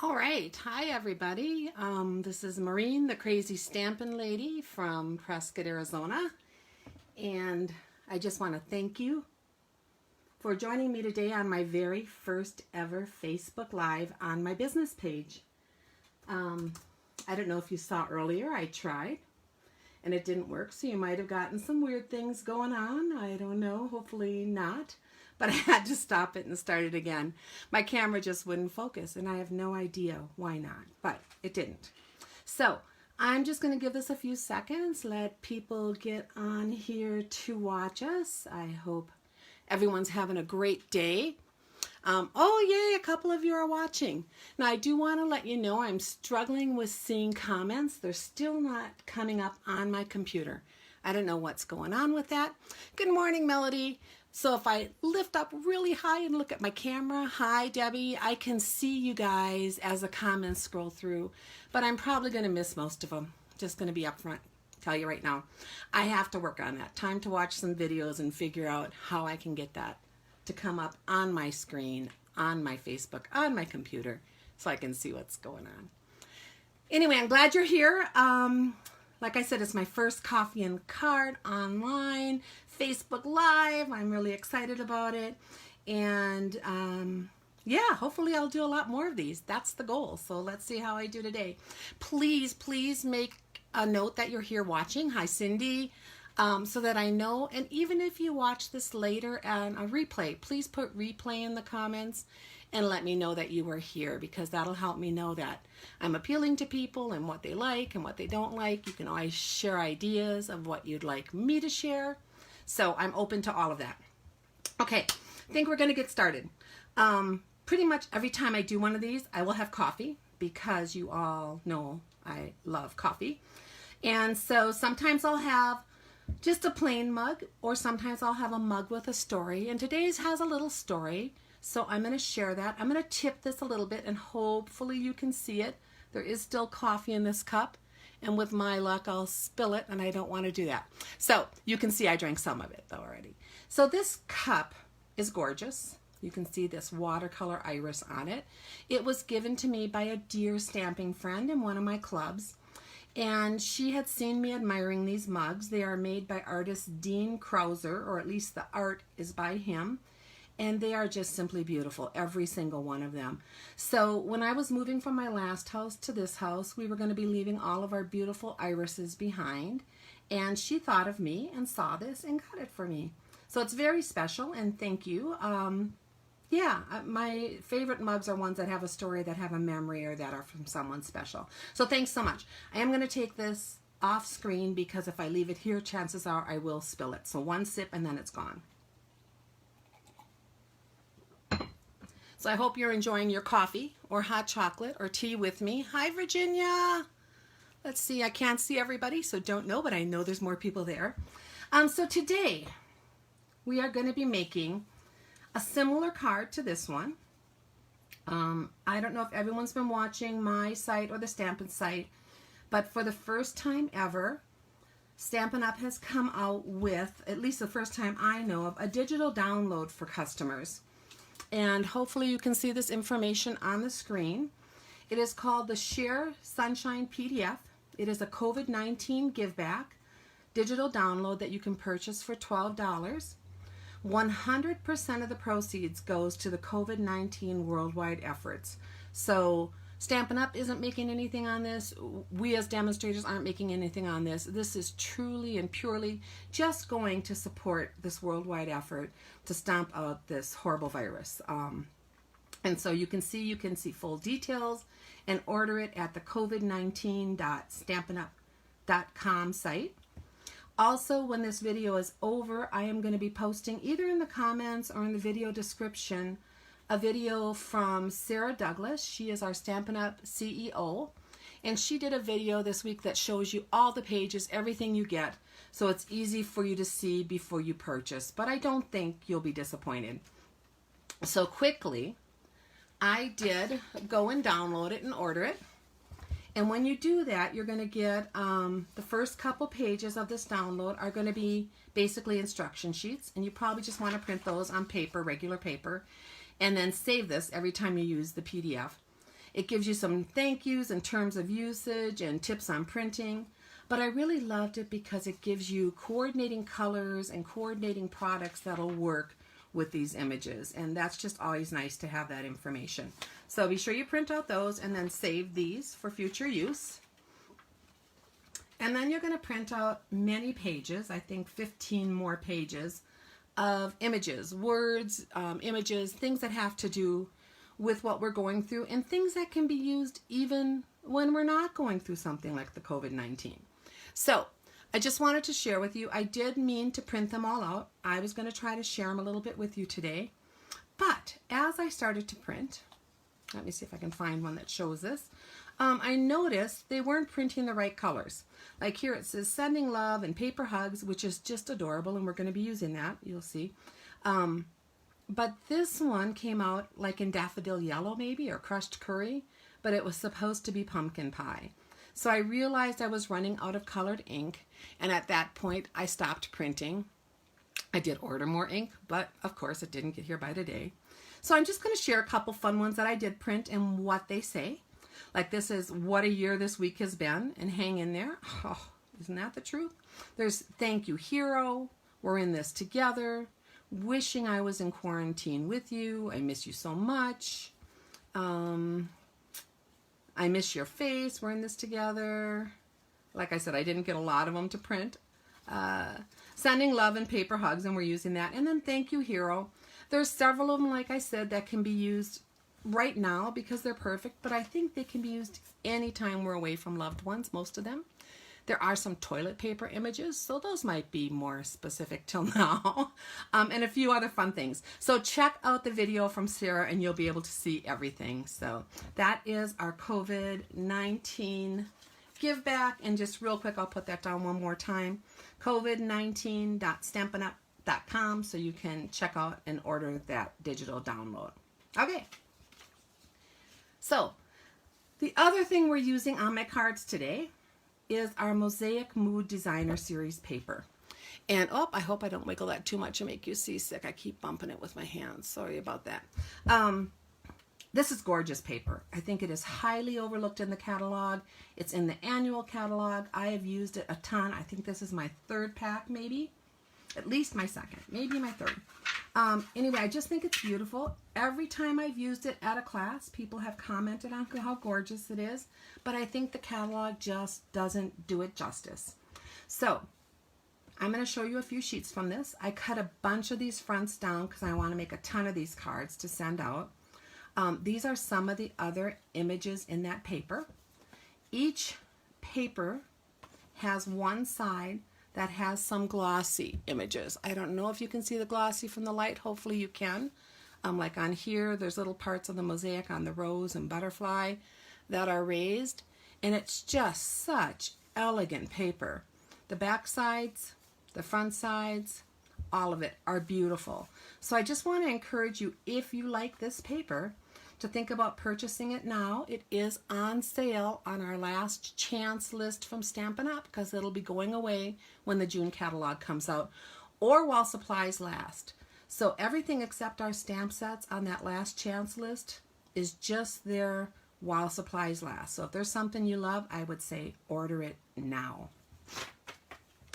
All right. Hi, everybody. This is Maureen, the crazy stampin' lady from Prescott, Arizona. And I just want to thank you for joining me today on my very first ever Facebook Live on my business page. I don't know if you saw earlier, I tried and it didn't work. So you might have gotten some weird things going on. I don't know, hopefully not. But I had to stop it and start it again. My camera just wouldn't focus, and I have no idea why not, but it didn't. So I'm just going to give this a few seconds, let people get on here to watch us. I hope everyone's having a great day. Oh, yay, a couple of you are watching. Now, I do want to let you know I'm struggling with seeing comments. They're still not coming up on my computer. I don't know what's going on with that. Good morning, Melody. So if I lift up really high and look at my camera, hi Debbie, I can see you guys as the comments scroll through, but I'm probably going to miss most of them. Just going to be upfront, tell you right now. I have to work on that. Time to watch some videos and figure out how I can get that to come up on my screen, on my Facebook, on my computer, so I can see what's going on. Anyway, I'm glad you're here. Like I said, it's my first coffee and card online, Facebook Live. I'm really excited about it. And yeah, hopefully I'll do a lot more of these. That's the goal. So let's see how I do today. Please make a note that you're here watching. Hi, Cindy. So that I know. And even if you watch this later on a replay, please put replay in the comments and let me know that you were here, because that'll help me know that I'm appealing to people and what they like and what they don't like. You can always share ideas of what you'd like me to share. So I'm open to all of that. Okay, I think we're going to get started. Pretty much every time I do one of these, I will have coffee, because you all know I love coffee. And so sometimes I'll have just a plain mug, or sometimes I'll have a mug with a story. And today's has a little story. So I'm going to share that. I'm going to tip this a little bit and hopefully you can see it. There is still coffee in this cup, and with my luck I'll spill it, and I don't want to do that. So you can see I drank some of it though already. So this cup is gorgeous. You can see this watercolor iris on it. It was given to me by a dear stamping friend in one of my clubs, and she had seen me admiring these mugs. They are made by artist Dean Krauser, or at least the art is by him. And they are just simply beautiful, every single one of them. So when I was moving from my last house to this house, we were going to be leaving all of our beautiful irises behind. And she thought of me and saw this and got it for me. So it's very special, and thank you. Yeah, my favorite mugs are ones that have a story, that have a memory, or that are from someone special. So thanks so much. I am going to take this off screen, because if I leave it here, chances are I will spill it. So one sip and then it's gone. So I hope you're enjoying your coffee or hot chocolate or tea with me. Hi, Virginia. Let's see, I can't see everybody, so don't know, but I know there's more people there. So today we are going to be making a similar card to this one. I don't know if everyone's been watching my site or the Stampin' site, but for the first time ever, Stampin' Up! Has come out with, at least the first time I know of, a digital download for customers. And hopefully you can see this information on the screen. It is called the Share Sunshine PDF. It is a COVID-19 Giveback digital download that you can purchase for $12. 100% of the proceeds goes to the COVID-19 worldwide efforts. So Stampin' Up! Isn't making anything on this. We as demonstrators aren't making anything on this. This is truly and purely just going to support this worldwide effort to stomp out this horrible virus. And so you can see full details and order it at the covid19.stampinup.com site. Also, when this video is over, I am going to be posting either in the comments or in the video description a video from Sarah Douglas. She is our Stampin' Up! CEO, and she did a video this week that shows you all the pages, everything you get, so it's easy for you to see before you purchase, but I don't think you'll be disappointed. So quickly, I did go and download it and order it, and when you do that, you're going to get the first couple pages of this download are going to be basically instruction sheets, and you probably just want to print those on paper, regular paper, and then save this every time you use the PDF. It gives you some thank yous in terms of usage and tips on printing. But I really loved it because it gives you coordinating colors and coordinating products that'll work with these images. And that's just always nice to have that information. So be sure you print out those and then save these for future use. And then you're going to print out many pages, I think 15 more pages of images, words, images, things that have to do with what we're going through and things that can be used even when we're not going through something like the COVID-19. So I just wanted to share with you, I did mean to print them all out. I was going to try to share them a little bit with you today. But as I started to print, let me see if I can find one that shows this. I noticed they weren't printing the right colors. Like here it says sending love and paper hugs, which is just adorable, and we're going to be using that, you'll see. But this one came out like in daffodil yellow maybe, or crushed curry, but it was supposed to be pumpkin pie. So I realized I was running out of colored ink, and at that point I stopped printing. I did order more ink, but of course it didn't get here by today. So I'm just going to share a couple fun ones that I did print and what they say. Like this is what a year this week has been, and hang in there. Oh, isn't that the truth? There's thank you hero, we're in this together, wishing I was in quarantine with you, I miss you so much, I miss your face, we're in this together. Like I said, I didn't get a lot of them to print. Sending love and paper hugs, and we're using that. And then thank you hero. There's several of them, like I said, that can be used right now because they're perfect, but I think they can be used anytime we're away from loved ones, most of them. There are some toilet paper images, so those might be more specific till now, and a few other fun things. So check out the video from Sarah and you'll be able to see everything. So that is our COVID-19 give back, and just real quick, I'll put that down one more time, covid19.stampinup.com, so you can check out and order that digital download. Okay. So, the other thing we're using on my cards today is our Mosaic Mood Designer Series paper. And, oh, I hope I don't wiggle that too much and make you seasick. I keep bumping it with my hands. Sorry about that. This is gorgeous paper. I think it is highly overlooked in the catalog. It's in the annual catalog. I have used it a ton. I think this is my third pack, maybe. At least my second, maybe my third. Anyway, I just think it's beautiful. Every time I've used it at a class, people have commented on how gorgeous it is, but I think the catalog just doesn't do it justice. So I'm going to show you a few sheets from this. I cut a bunch of these fronts down because I want to make a ton of these cards to send out. These are some of the other images in that paper. Each paper has one side that has some glossy images. I don't know if you can see the glossy from the light. Hopefully you can. Like on here, there's little parts of the mosaic on the rose and butterfly that are raised. And it's just such elegant paper. The back sides, the front sides, all of it are beautiful. So I just want to encourage you, if you like this paper, to think about purchasing it now. It is on sale on our last chance list from Stampin' Up! Because it'll be going away when the June catalog comes out, or while supplies last. So everything except our stamp sets on that last chance list is just there while supplies last. So if there's something you love, I would say order it now.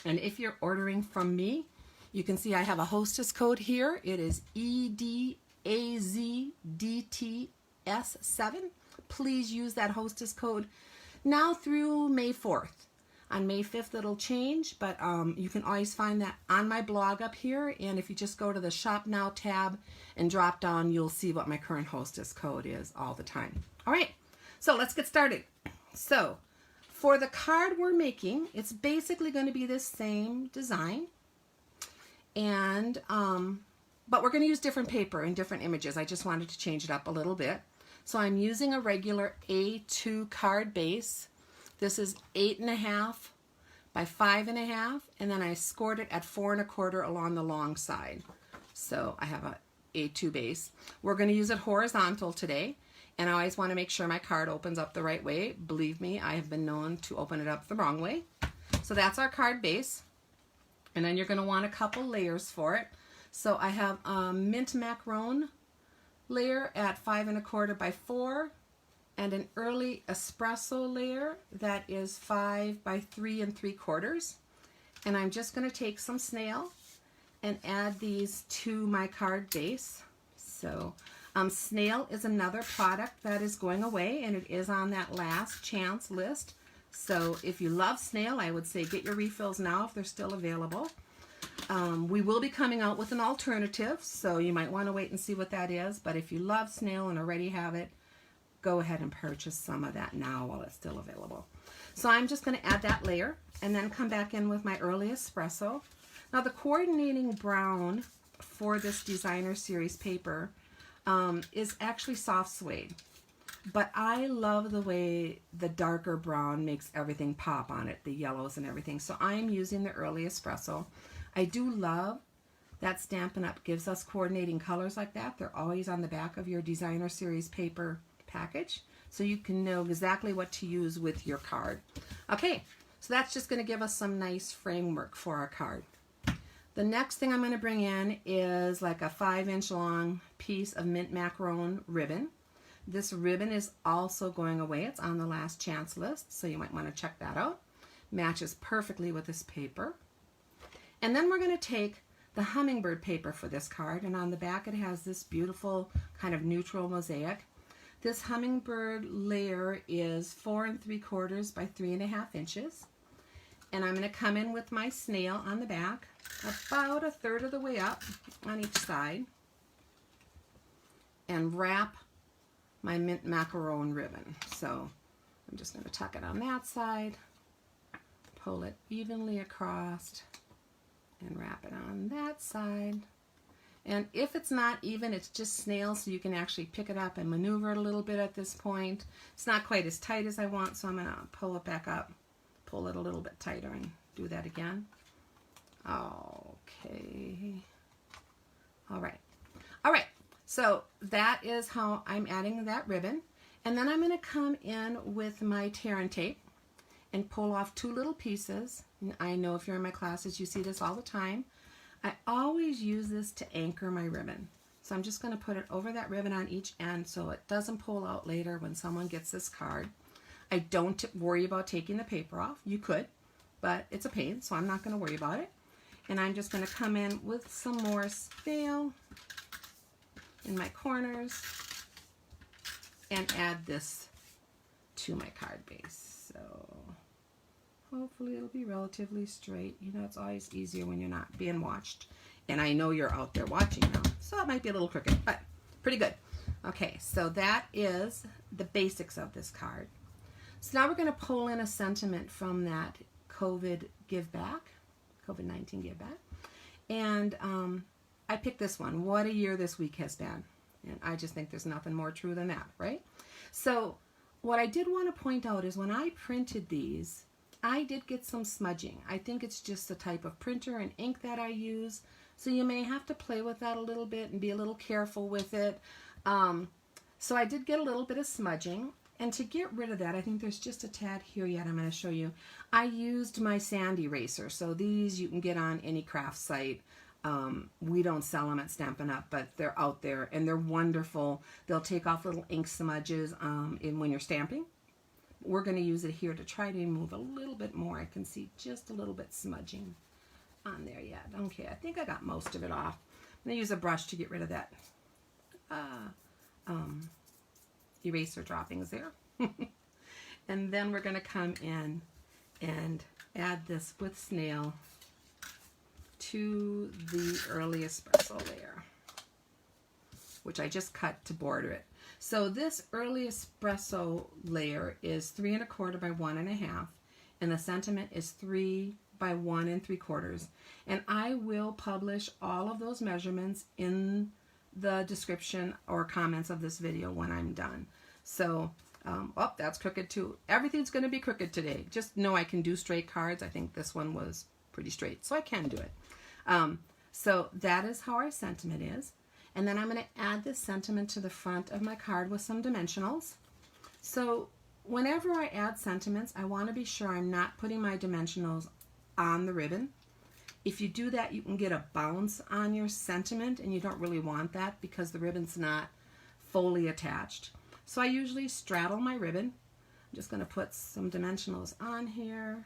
And if you're ordering from me, you can see I have a hostess code here. It is EDAZDTS7. Please use that hostess code now through May 4th. On May 5th it'll change, but you can always find that on my blog up here, and if you just go to the Shop Now tab and drop down, you'll see what my current hostess code is all the time. All right, so let's get started. So for the card we're making, it's basically going to be this same design, and but we're going to use different paper and different images. I just wanted to change it up a little bit. So I'm using a regular A2 card base. This is 8.5 by 5.5, and then I scored it at 4 1/4 along the long side. So I have a A2 base. We're going to use it horizontal today, and I always want to make sure my card opens up the right way. Believe me, I have been known to open it up the wrong way. So that's our card base, and then you're going to want a couple layers for it. So I have a mint macaron layer at 5 1/4 by 4, and an early espresso layer that is 5 by 3 3/4. And I'm just going to take some snail and add these to my card base. So snail is another product that is going away, and it is on that last chance list. So if you love snail, I would say get your refills now if they're still available. We will be coming out with an alternative, so you might want to wait and see what that is. But if you love snail and already have it, go ahead and purchase some of that now while it's still available. So I'm just going to add that layer and then come back in with my early espresso. Now the coordinating brown for this designer series paper is actually soft suede. But I love the way the darker brown makes everything pop on it, the yellows and everything. So I'm using the early espresso. I do love that Stampin' Up! Gives us coordinating colors like that. They're always on the back of your designer series paper package, so you can know exactly what to use with your card. Okay, so that's just going to give us some nice framework for our card. The next thing I'm going to bring in is like a 5-inch long piece of mint macaron ribbon. This ribbon is also going away. It's on the last chance list, so you might want to check that out. Matches perfectly with this paper. And then we're going to take the hummingbird paper for this card, and on the back it has this beautiful kind of neutral mosaic. This hummingbird layer is 4 3/4 by 3.5 inches. And I'm going to come in with my snail on the back, about 1/3 of the way up on each side, and wrap my mint macaron ribbon. So I'm just going to tuck it on that side, pull it evenly across, and wrap it on that side. And if it's not even, it's just snail, so you can actually pick it up and maneuver it a little bit at this point. It's not quite as tight as I want, so I'm going to pull it back up, pull it a little bit tighter, and do that again. Okay. All right. All right. So that is how I'm adding that ribbon. And then I'm going to come in with my tear and tape and pull off 2 little pieces. And I know if you're in my classes, you see this all the time. I always use this to anchor my ribbon. So I'm just going to put it over that ribbon on each end so it doesn't pull out later when someone gets this card. I don't worry about taking the paper off. You could, but it's a pain, so I'm not going to worry about it. And I'm just going to come in with some more snail in my corners and add this to my card base. So hopefully it'll be relatively straight. You know, it's always easier when you're not being watched. And I know you're out there watching now, so it might be a little crooked, but pretty good. Okay, so that is the basics of this card. So now we're going to pull in a sentiment from that COVID Giveback, COVID-19 Giveback. And I picked this one. What a year this week has been. And I just think there's nothing more true than that, right? So what I did want to point out is when I printed these, I did get some smudging. I think it's just the type of printer and ink that I use. So you may have to play with that a little bit and be a little careful with it. So I did get a little bit of smudging. And to get rid of that, I think there's just a tad here yet I'm going to show you. I used my sand eraser. So these you can get on any craft site. We don't sell them at Stampin' Up, but they're out there and they're wonderful. They'll take off little ink smudges when you're stamping. We're going to use it here to try to remove a little bit more. I can see just a little bit smudging on there yet. Okay, I think I got most of it off. I'm going to use a brush to get rid of that eraser droppings there. And then we're going to come in and add this with snail to the early espresso layer, which I just cut to border it. So this early espresso layer is 3 1/4 by 1.5, and the sentiment is 3 by 1 3/4. And I will publish all of those measurements in the description or comments of this video when I'm done. So, oh, that's crooked too. Everything's going to be crooked today. Just know I can do straight cards. I think this one was pretty straight, so I can do it. So that is how our sentiment is. And then I'm going to add this sentiment to the front of my card with some dimensionals. So whenever I add sentiments, I want to be sure I'm not putting my dimensionals on the ribbon. If you do that, you can get a bounce on your sentiment, and you don't really want that because the ribbon's not fully attached. So I usually straddle my ribbon. I'm just going to put some dimensionals on here.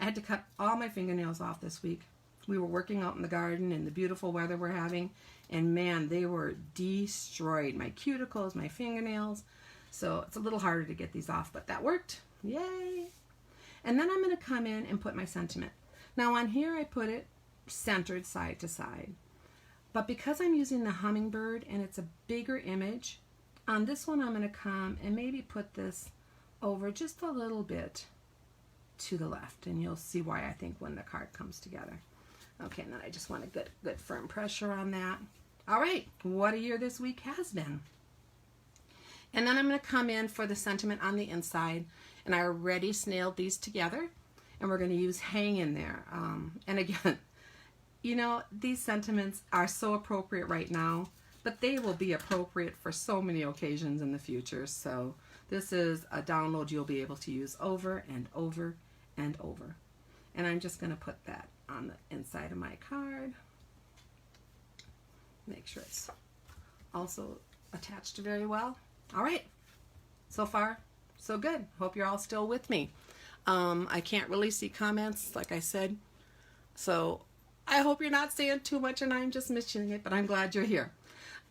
I had to cut all my fingernails off this week. We were working out in the garden in the beautiful weather we're having, and man, they were destroyed. My cuticles, my fingernails. So it's a little harder to get these off, but that worked. Yay! And then I'm going to come in and put my sentiment. Now on here I put it centered side to side. But because I'm using the hummingbird and it's a bigger image, on this one I'm going to come and maybe put this over just a little bit to the left, and you'll see why I think when the card comes together. Okay, and then I just want a good firm pressure on that. All right, what a year this week has been. And then I'm going to come in for the sentiment on the inside, and I already snailed these together, and we're going to use hang in there. And again, you know, these sentiments are so appropriate right now, but they will be appropriate for so many occasions in the future. So this is a download you'll be able to use over and over and over. And I'm just going to put that on the inside of my card. Make sure it's also attached very well. All right, so far so good. Hope you're all still with me. I can't really see comments, like I said, so I hope you're not saying too much and I'm just missing it, but I'm glad you're here.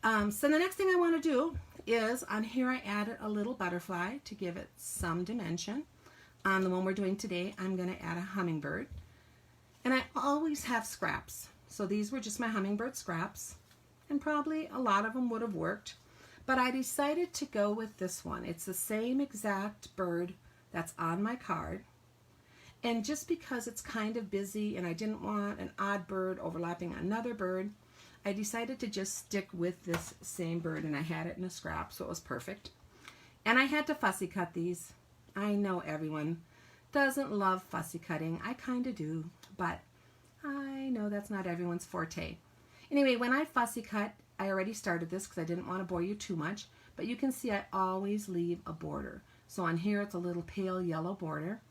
So the next thing I want to do is on here I added a little butterfly to give it some dimension. On the one we're doing today, I'm going to add a hummingbird. And I always have scraps. So these were just my hummingbird scraps. And probably a lot of them would have worked. But I decided to go with this one. It's the same exact bird that's on my card. And just because it's kind of busy and I didn't want an odd bird overlapping another bird, I decided to just stick with this same bird, and I had it in a scrap, so it was perfect. And I had to fussy cut these. I know everyone doesn't love fussy cutting. I kind of do, but I know that's not everyone's forte. Anyway, when I fussy cut, I already started this because I didn't want to bore you too much, but you can see I always leave a border. So on here it's a little pale yellow border.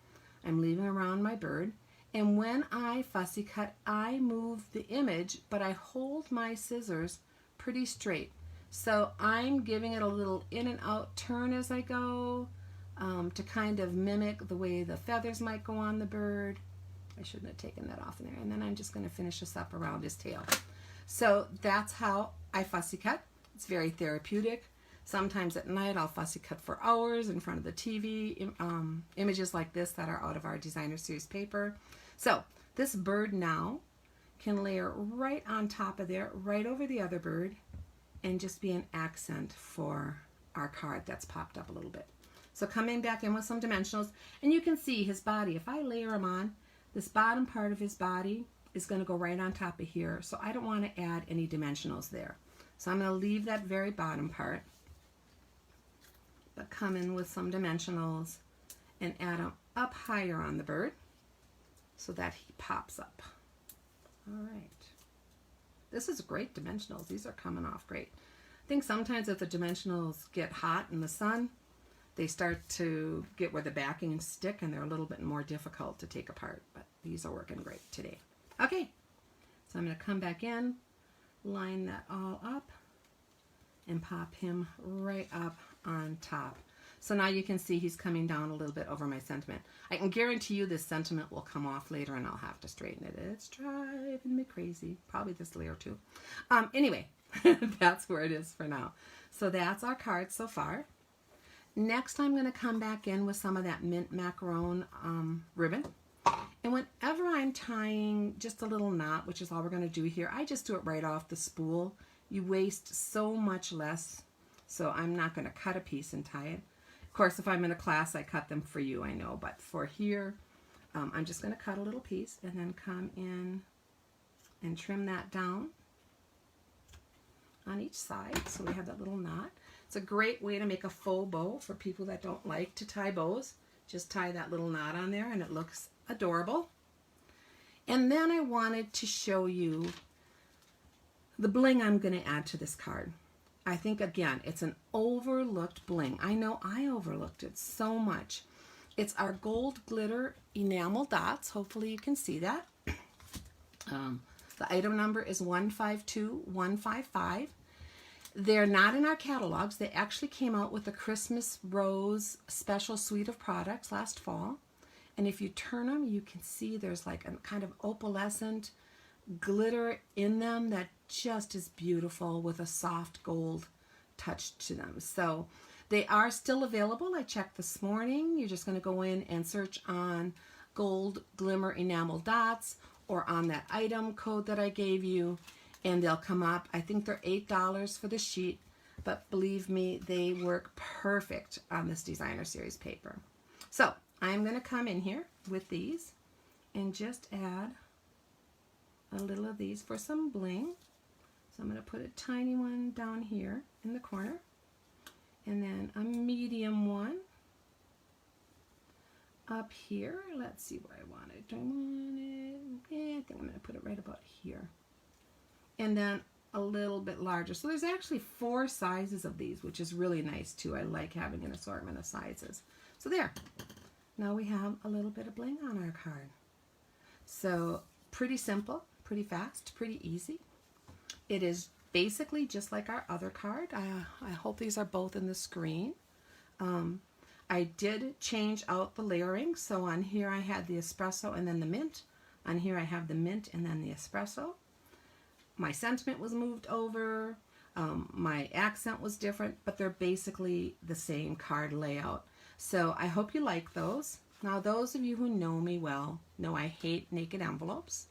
I'm leaving around my bird. And when I fussy cut, I move the image, but I hold my scissors pretty straight. So I'm giving it a little in and out turn as I go to kind of mimic the way the feathers might go on the bird. I shouldn't have taken that off in there. And then I'm just going to finish this up around his tail. So that's how I fussy cut. It's very therapeutic. Sometimes at night I'll fussy cut for hours in front of the TV, images like this that are out of our designer series paper. So this bird now can layer right on top of there, right over the other bird, and just be an accent for our card that's popped up a little bit. So coming back in with some dimensionals, and you can see his body. If I layer him on, this bottom part of his body is going to go right on top of here, so I don't want to add any dimensionals there. So I'm going to leave that very bottom part, but come in with some dimensionals and add them up higher on the bird so that he pops up. All right. This is great dimensionals. These are coming off great. I think sometimes if the dimensionals get hot in the sun, they start to get where the backings stick and they're a little bit more difficult to take apart, but these are working great today. Okay, so I'm going to come back in, line that all up, and pop him right up on top. So now you can see he's coming down a little bit over my sentiment. I can guarantee you this sentiment will come off later and I'll have to straighten it. It's driving me crazy. Probably this layer too. Anyway, that's where it is for now. So that's our card so far. Next I'm going to come back in with some of that mint macaron ribbon. And whenever I'm tying just a little knot, which is all we're going to do here, I just do it right off the spool. You waste so much less, so I'm not going to cut a piece and tie it. Of course, if I'm in a class, I cut them for you, I know, but for here, I'm just going to cut a little piece and then come in and trim that down on each side so we have that little knot. It's a great way to make a faux bow for people that don't like to tie bows. Just tie that little knot on there and it looks adorable. And then I wanted to show you the bling I'm going to add to this card. I think, again, it's an overlooked bling. I know I overlooked it so much. It's our gold glitter enamel dots. Hopefully you can see that. The item number is 152155. They're not in our catalogs. They actually came out with a Christmas Rose special suite of products last fall. And if you turn them, you can see there's like a kind of opalescent glitter in them that just is beautiful with a soft gold touch to them. So they are still available. I checked this morning. You're just going to go in and search on gold glimmer enamel dots or on that item code that I gave you, and they'll come up. I think they're $8 for the sheet, but believe me, they work perfect on this designer series paper. So I'm going to come in here with these and just add a little of these for some bling. So I'm going to put a tiny one down here in the corner, and then a medium one up here. Let's see where I want it. Do I want it? Yeah, I think I'm going to put it right about here. And then a little bit larger. So there's actually 4 sizes of these, which is really nice too. I like having an assortment of sizes. So there. Now we have a little bit of bling on our card. So pretty simple, pretty fast, pretty easy. It is basically just like our other card. I hope these are both in the screen. I did change out the layering. So on here I had the espresso and then the mint. On here I have the mint and then the espresso. My sentiment was moved over. My accent was different, but they're basically the same card layout. So I hope you like those. Now those of you who know me well know I hate naked envelopes.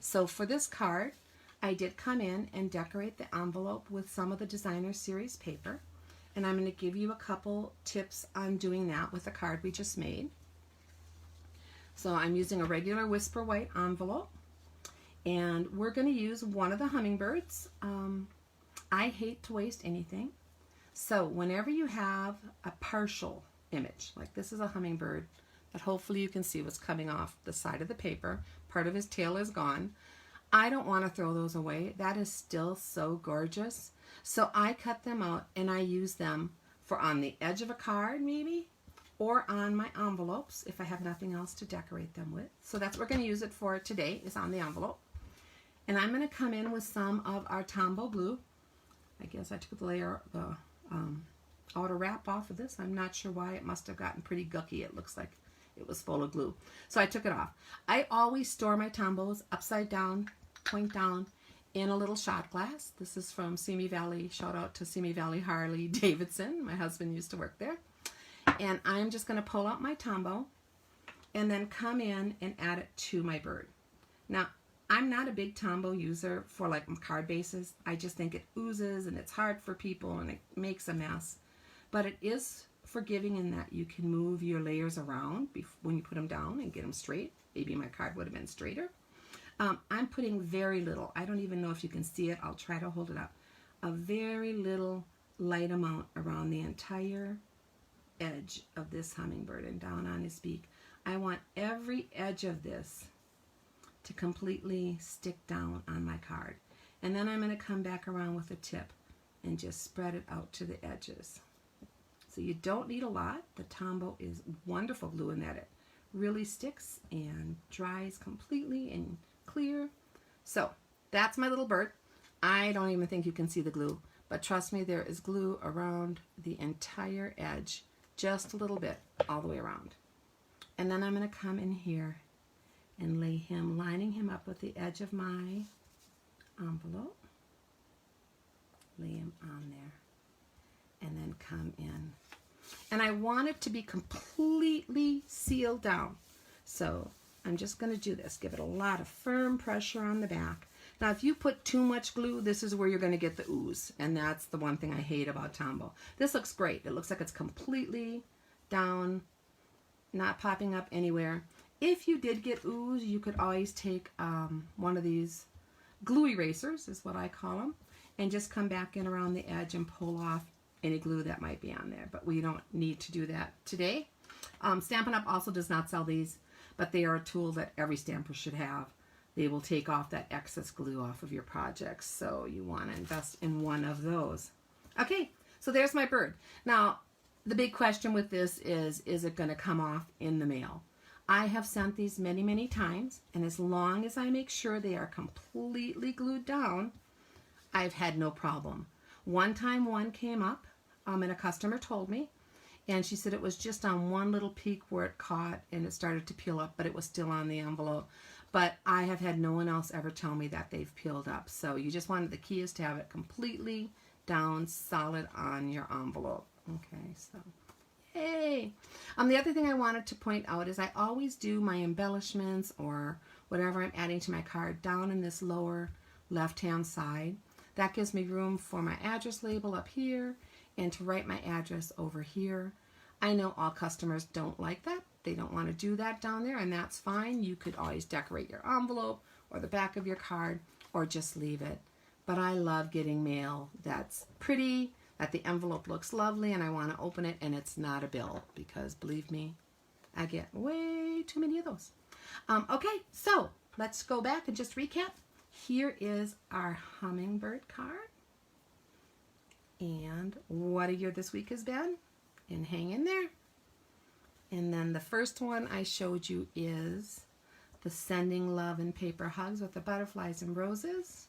So for this card, I did come in and decorate the envelope with some of the designer series paper. And I'm going to give you a couple tips on doing that with the card we just made. So I'm using a regular Whisper White envelope. And we're going to use one of the hummingbirds. I hate to waste anything. So whenever you have a partial image, like this is a hummingbird, that hopefully you can see what's coming off the side of the paper. Part of his tail is gone. I don't want to throw those away. That is still so gorgeous. So I cut them out and I use them for on the edge of a card maybe, or on my envelopes if I have nothing else to decorate them with. So that's what we're going to use it for today, is on the envelope. And I'm going to come in with some of our Tombow Blue. I guess I took the layer, the outer wrap off of this. I'm not sure why. It must have gotten pretty gucky. It looks like it was full of glue. So I took it off. I always store my Tombows upside down, point down, in a little shot glass. This is from Simi Valley. Shout out to Simi Valley Harley Davidson. My husband used to work there. And I'm just going to pull out my Tombow and then come in and add it to my bird. Now, I'm not a big Tombow user for like card bases. I just think it oozes and it's hard for people and it makes a mess. But it is forgiving in that you can move your layers around when you put them down and get them straight. Maybe my card would have been straighter. I'm putting very little. I don't even know if you can see it. I'll try to hold it up. A very little light amount around the entire edge of this hummingbird and down on his beak. I want every edge of this to completely stick down on my card. And then I'm going to come back around with a tip and just spread it out to the edges. So you don't need a lot. The Tombow is wonderful glue in that it really sticks and dries completely and clear. So that's my little bird. I don't even think you can see the glue, but trust me, there is glue around the entire edge, just a little bit all the way around. And then I'm going to come in here and lay him, lining him up with the edge of my envelope. Lay him on there. And then come in. And I want it to be completely sealed down. So I'm just going to do this. Give it a lot of firm pressure on the back. Now, if you put too much glue, this is where you're going to get the ooze. And that's the one thing I hate about Tombow. This looks great. It looks like it's completely down, not popping up anywhere. If you did get ooze, you could always take one of these glue erasers, is what I call them, and just come back in around the edge and pull off any glue that might be on there. But we don't need to do that today. Stampin' Up! Also does not sell these, but they are a tool that every stamper should have. They will take off that excess glue off of your projects, so you want to invest in one of those. Okay, so there's my bird. Now, the big question with this is it going to come off in the mail? I have sent these many, many times, and as long as I make sure they are completely glued down, I've had no problem. One time one came up, and a customer told me, and she said it was just on one little peak where it caught and it started to peel up, but it was still on the envelope. But I have had no one else ever tell me that they've peeled up. So you just wanted, the key is to have it completely down solid on your envelope. Okay, so yay. The other thing I wanted to point out is I always do my embellishments or whatever I'm adding to my card down in this lower left-hand side. That gives me room for my address label up here and to write my address over here. I know all customers don't like that. They don't want to do that down there, and that's fine. You could always decorate your envelope or the back of your card or just leave it. But I love getting mail that's pretty, that the envelope looks lovely, and I want to open it and it's not a bill, because believe me, I get way too many of those. Okay, so let's go back and just recap. Here is our hummingbird card. And what a year this week has been. And hang in there. And then the first one I showed you is the Sending Love and Paper Hugs with the butterflies and roses.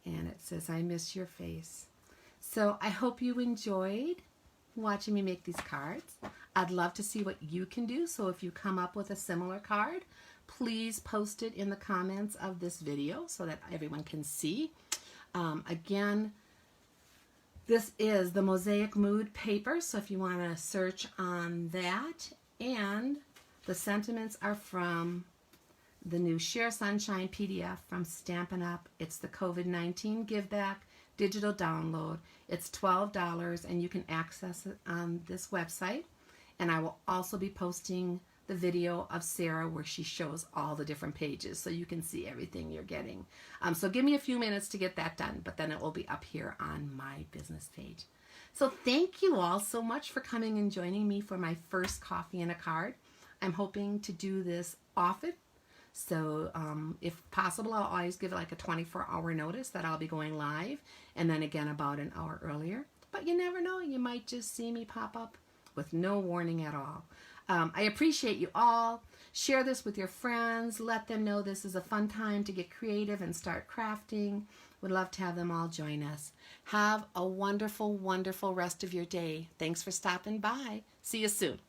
And it says, I miss your face. So I hope you enjoyed watching me make these cards. I'd love to see what you can do. So if you come up with a similar card, please post it in the comments of this video so that everyone can see. Again, this is the Mosaic Mood paper, so if you want to search on that. And the sentiments are from the new Share Sunshine PDF from Stampin' Up. It's the COVID-19 Giveback digital download. It's $12, and you can access it on this website. And I will also be posting the video of Sarah where she shows all the different pages so you can see everything you're getting. So give me a few minutes to get that done, but then it will be up here on my business page. So thank you all so much for coming and joining me for my first coffee and a card. I'm hoping to do this often. So if possible, I'll always give it like a 24-hour notice that I'll be going live, and then again about an hour earlier. But you never know, you might just see me pop up with no warning at all. I appreciate you all. Share this with your friends. Let them know this is a fun time to get creative and start crafting. Would love to have them all join us. Have a wonderful, wonderful rest of your day. Thanks for stopping by. See you soon.